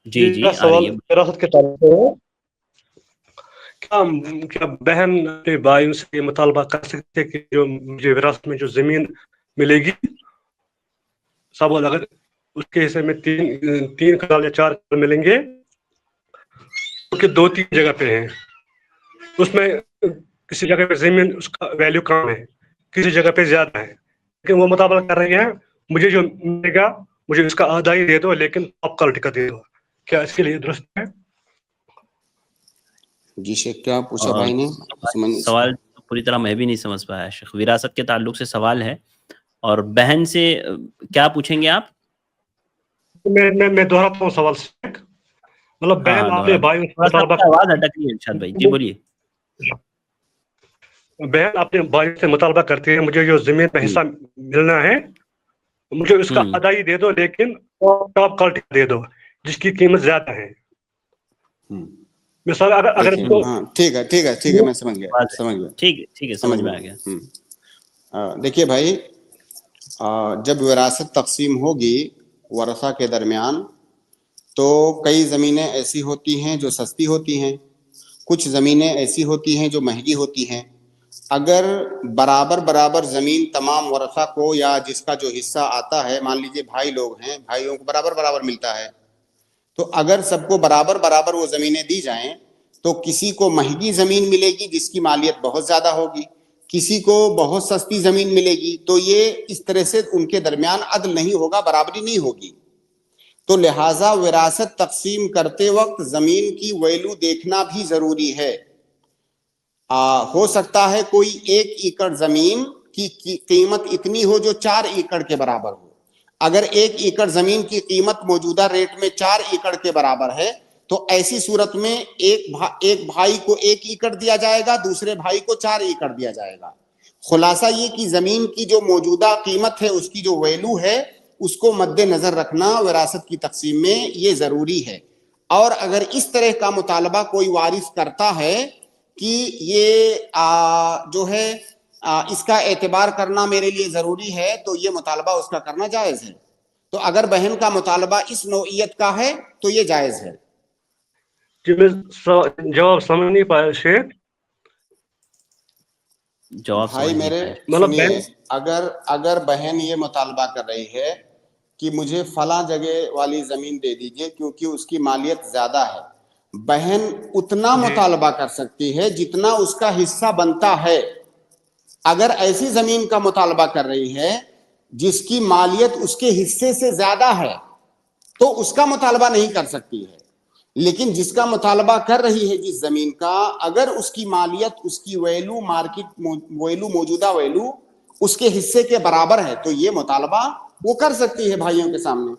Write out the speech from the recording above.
جی جی میرا آ رہی سوال ہے. وراثت کے تعلق سے ہے، کیا بہن اپنے بھائیوں سے یہ مطالبہ کر سکتے کہ جو مجھے وراثت میں جو زمین ملے گی، سوال اگر اس کے حصے میں تین کنال یا 4 کنال ملیں گے کہ 2-3 جگہ پہ ہیں، اس میں کسی جگہ پہ زمین اس کا ویلیو کم ہے، کسی جگہ پہ زیادہ ہے، لیکن وہ مطالبہ کر رہے ہیں مجھے جو ملے گا مجھے اس کا آدھا ہی دے دو لیکن ٹاپ کوالٹی کا دے دو. کیا اس کے لیے درست ہے؟ جی شیخ کیا پوچھا بھائی نے؟ سوال پوری طرح میں بھی نہیں سمجھ پایا شیخ. وراثت کے تعلق سے سوال ہے اور بہن سے کیا پوچھیں گے آپ؟ میں دہراتا ہوں سوال سے، مطلب بہن اپنے بھائیوں سے مطالبہ، آواز اٹک رہی ہے ارشاد بھائی. جی بولیے. بہن اپنے بھائی سے مطالبہ کرتی ہے مجھے جو زمین کا حصہ ملنا ہے مجھے اس کا آدھا ہی دے دو لیکن ٹاپ کوالٹی دے دو جس کی قیمت زیادہ ہے. مثال اگر ہاں ٹھیک ہے میں سمجھ گیا ٹھیک ہے سمجھ میں آ گیا. دیکھیے بھائی، جب وراثت تقسیم ہوگی ورثہ کے درمیان تو کئی زمینیں ایسی ہوتی ہیں جو سستی ہوتی ہیں، کچھ زمینیں ایسی ہوتی ہیں جو مہنگی ہوتی ہیں. اگر برابر زمین تمام ورثہ کو یا جس کا جو حصہ آتا ہے، مان لیجئے بھائی لوگ ہیں، بھائیوں کو برابر ملتا ہے، تو اگر سب کو برابر وہ زمینیں دی جائیں تو کسی کو مہنگی زمین ملے گی جس کی مالیت بہت زیادہ ہوگی، کسی کو بہت سستی زمین ملے گی. تو یہ اس طرح سے ان کے درمیان عدل نہیں ہوگا، برابری نہیں ہوگی. تو لہٰذا وراثت تقسیم کرتے وقت زمین کی ویلو دیکھنا بھی ضروری ہے. ہو سکتا ہے کوئی 1 ایکڑ زمین کی قیمت اتنی ہو جو 4 ایکڑ کے برابر ہو. اگر 1 ایکڑ زمین کی قیمت موجودہ ریٹ میں 4 ایکڑ کے برابر ہے تو ایسی صورت میں ایک بھائی کو 1 ایکڑ دیا جائے گا، دوسرے بھائی کو 4 ایکڑ دیا جائے گا. خلاصہ یہ کہ زمین کی جو موجودہ قیمت ہے، اس کی جو ویلو ہے، اس کو مد نظر رکھنا وراثت کی تقسیم میں یہ ضروری ہے. اور اگر اس طرح کا مطالبہ کوئی وارث کرتا ہے کہ یہ جو ہے اس کا اعتبار کرنا میرے لیے ضروری ہے، تو یہ مطالبہ اس کا کرنا جائز ہے. تو اگر بہن کا مطالبہ اس نوعیت کا ہے تو یہ جائز ہے. میں جواب سمجھ نہیں پایا شیخ. جواب بھائی میرے سنیے، اگر بہن یہ مطالبہ کر رہی ہے کہ مجھے فلاں جگہ والی زمین دے دیجئے کیونکہ اس کی مالیت زیادہ ہے، بہن اتنا مطالبہ کر سکتی ہے جتنا اس کا حصہ بنتا ہے. اگر ایسی زمین کا مطالبہ کر رہی ہے جس کی مالیت اس کے حصے سے زیادہ ہے تو اس کا مطالبہ نہیں کر سکتی ہے. لیکن جس کا مطالبہ کر رہی ہے جس زمین کا، اگر اس کی مالیت، اس کی ویلو، مارکیٹ ویلو، موجودہ ویلو اس کے حصے کے برابر ہے تو یہ مطالبہ وہ کر سکتی ہے بھائیوں کے سامنے.